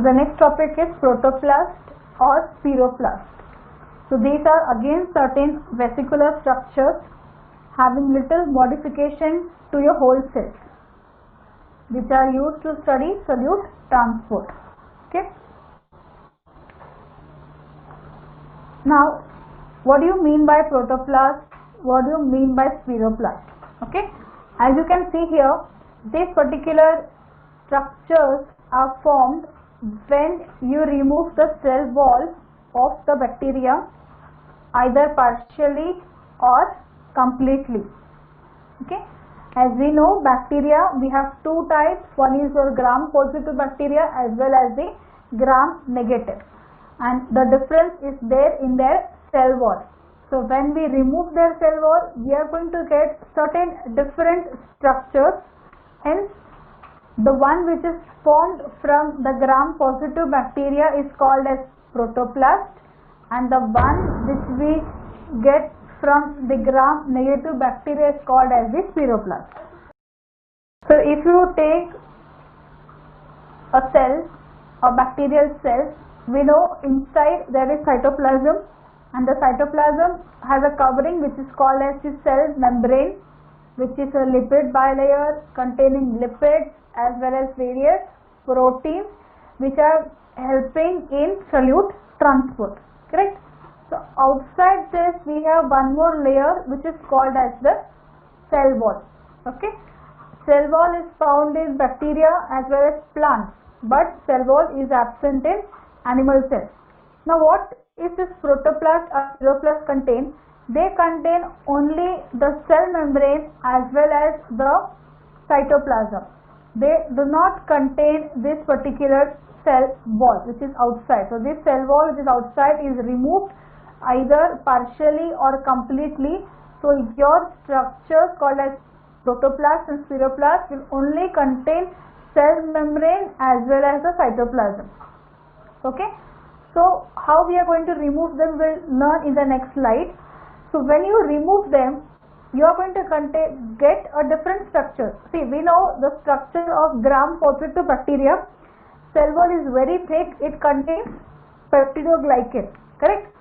So the next topic is protoplast or spiroplast. So these are again certain vesicular structures having little modification to your whole cells, which are used to study solute transport. Okay. Now, what do you mean by protoplast? What do you mean by spiroplast? Okay. As you can see here, these particular structures are formed when you remove the cell wall of the bacteria, either partially or completely. Okay. As we know, bacteria, we have two types. One is your gram-positive bacteria as well as the gram-negative, and the difference is there in their cell wall. So when we remove their cell wall, we are going to get certain different structures. Hence, the one which is formed from the gram-positive bacteria is called as protoplast, and the one which we get from the gram-negative bacteria is called as the spiroplast. So if you take a cell, a bacterial cell, we know inside there is cytoplasm, and the cytoplasm has a covering which is called as the cell membrane, which is a lipid bilayer containing lipids as well as various proteins which are helping in solute transport. Correct? So outside this we have one more layer which is called as the cell wall. Okay? Cell wall is found in bacteria as well as plants, but cell wall is absent in animal cells. Now what is this protoplast or spiroplast contain? They contain only the cell membrane as well as the cytoplasm. They do not contain this particular cell wall which is outside. So this cell wall which is outside is removed either partially or completely. So your structures called as protoplast and spiroplast will only contain cell membrane as well as the cytoplasm. Okay. So how we are going to remove them we'll learn in the next slide. So when you remove them, you are going to get a different structure. See, we know the structure of gram-positive bacteria. Cell wall is very thick. It contains peptidoglycan. Correct?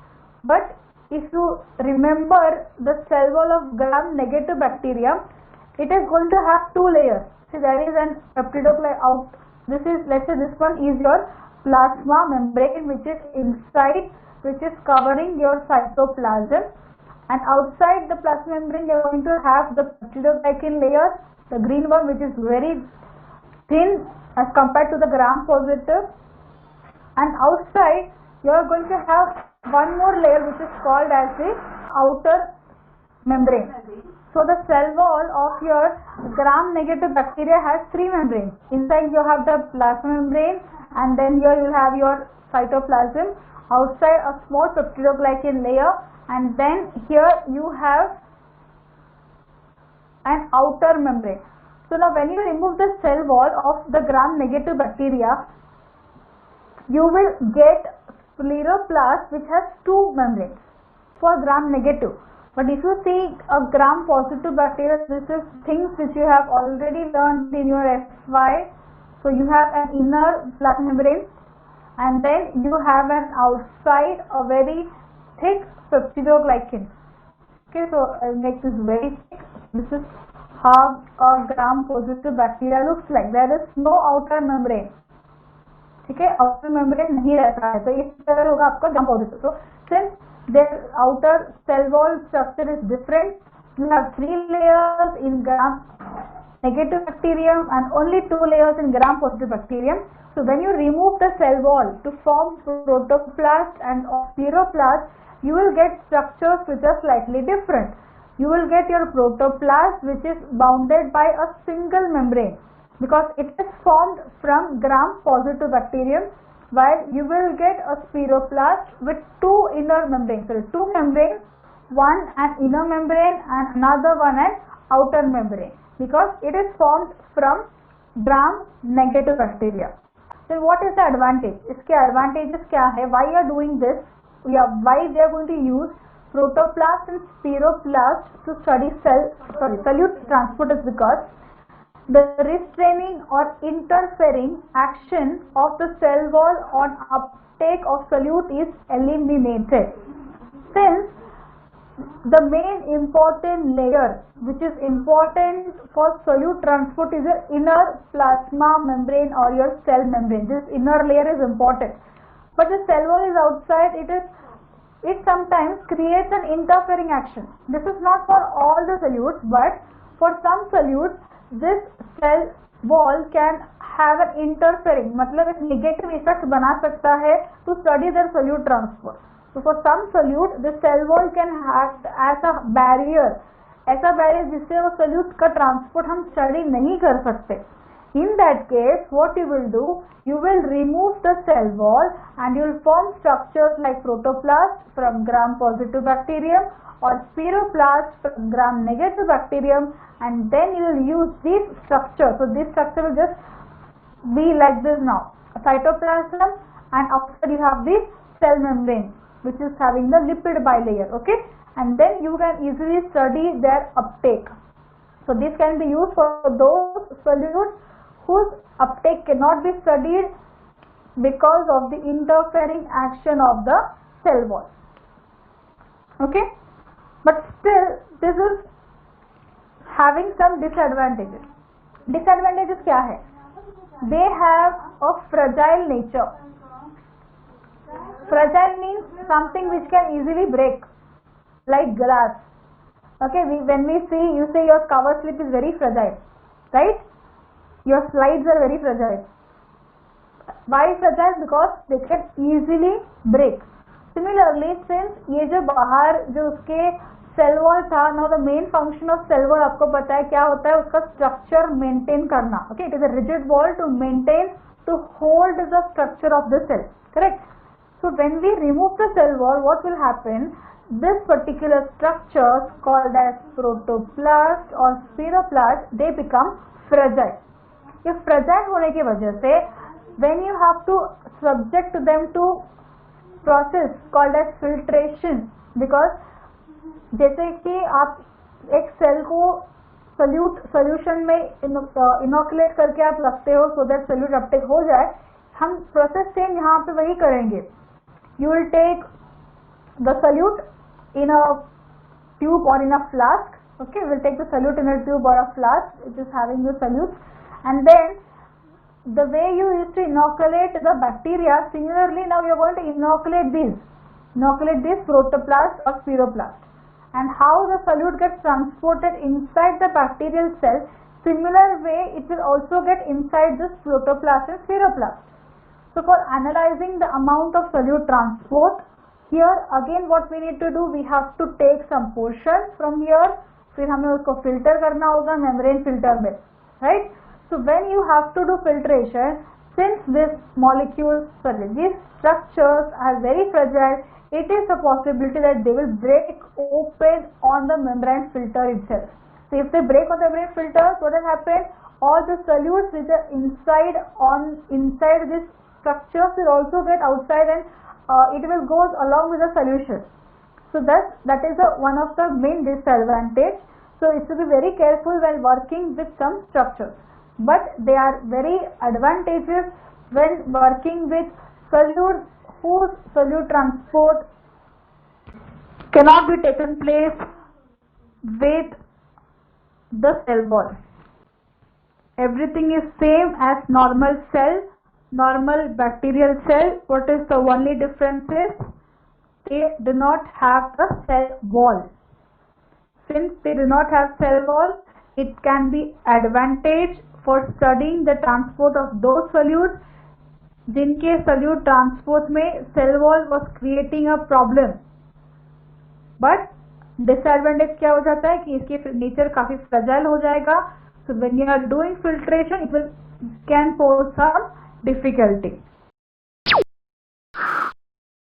But if you remember the cell wall of gram-negative bacteria, it is going to have two layers. See, there is an peptidoglycan out. This is, let's say this one is your plasma membrane which is inside, which is covering your cytoplasm, and outside the plasma membrane you are going to have the peptidoglycan layer, the green one, which is very thin as compared to the gram positive, and outside you are going to have one more layer which is called as the outer membrane. So the cell wall of your gram negative bacteria has three membranes. Inside you have the plasma membrane, and then here you will have your cytoplasm, outside a small peptidoglycan layer, and then here you have an outer membrane. So now when you remove the cell wall of the gram negative bacteria, you will get spiroplast which has two membranes for gram negative. But if you see a gram positive bacteria, this is things which you have already learned in your FY. So you have an inner plasma membrane, and then you have an outside a very thick peptidoglycan. Okay, so I'll make this very thick. This is how a gram positive bacteria looks like. There is no outer membrane. ठीक है, outer membrane नहीं रहता है, तो इस तरह होगा आपका gram positive. So since their outer cell wall structure is different, you have three layers in gram negative bacterium and only two layers in gram positive bacterium. So when you remove the cell wall to form protoplast and spiroplast, you will get structures which are slightly different. You will get your protoplast which is bounded by a single membrane because it is formed from gram positive bacterium, while you will get a spiroplast with two inner membranes. So two membranes, one an inner membrane and another one an outer membrane, because it is formed from gram negative bacteria. So what is the advantage? इसके advantages क्या है? Why you are doing this? Why they are going to use protoplast and spiroplast to study solute transport is because the restraining or interfering action of the cell wall on uptake of solute is eliminated. Since the main important layer which is important for solute transport is your inner plasma membrane or your cell membrane. This inner layer is important, but the cell wall is outside. It sometimes creates an interfering action. This is not for all the solutes, but for some solutes this cell wall can have an interfering, मतलब एक negative effect बना सकता है to study their solute transport. So for some solute the cell wall can act as a barrier, ऐसा barrier जिससे वो solute का transport हम study नहीं कर सकते. In that case, what you will do, you will remove the cell wall and you will form structures like protoplast from gram-positive bacterium or spiroplast from gram-negative bacterium, and then you will use this structure. So this structure will just be like this now, a cytoplasm, and outside you have this cell membrane which is having the lipid bilayer, okay, and then you can easily study their uptake. So this can be used for those solutes whose uptake cannot be studied because of the interfering action of the cell wall. Okay, but still this is having some disadvantages. Disadvantages क्या है? They have a fragile nature. Fragile means something which can easily break, like glass. Okay, when we see, you say your cover slip is very fragile, right? Your slides are very fragile. Why fragile? Because they can easily break. Similarly, since ये जो बाहर जो उसके cell wall था, now the main function of cell wall आपको पता है क्या होता है, उसका structure maintain करना. Okay, it is a rigid wall to maintain, to hold the structure of the cell. Correct? So when we remove the cell wall, what will happen? This particular structures called as protoplast or spiroplast, they become fragile. ये fragile होने की वजह से when you have to subject them to process called as filtration, because जैसे कि आप एक cell को solution में inoculate करके आप रखते हो so that solute uptake हो जाए, हम process same यहाँ पे वही करेंगे. You will take the solute in a tube or in a flask. Okay, we will take the solute in a tube or a flask which is having the solute, and then the way you used to inoculate the bacteria, similarly now you are going to inoculate this protoplast or spiroplast. And how the solute gets transported inside the bacterial cell, similar way it will also get inside this protoplast and spiroplast. So for analyzing the amount of solute transport, here again what we need to do, we have to take some portion from here, फिर हमें उसको filter करना होगा membrane filter में, right? So when you have to do filtration, since these molecules, these structures are very fragile, it is a possibility that they will break open on the membrane filter itself. So if they break on the membrane filter, what will happen? All the solutes which are inside this structures will also get outside, and it will go along with the solution. So that is one of the main disadvantage. So it should be very careful while working with some structures. But they are very advantageous when working with solutes whose solute transport cannot be taken place with the cell wall. Everything is same as normal cell, normal bacterial cell. What is the only difference is they do not have the cell wall. Since they do not have cell wall, it can be advantage for studying the transport of those solutes जिनके solute transport में cell wall was creating a problem. But disadvantage क्या हो जाता है कि इसकी nature काफी fragile हो जाएगा. So when you are doing filtration, it can pose some difficulty.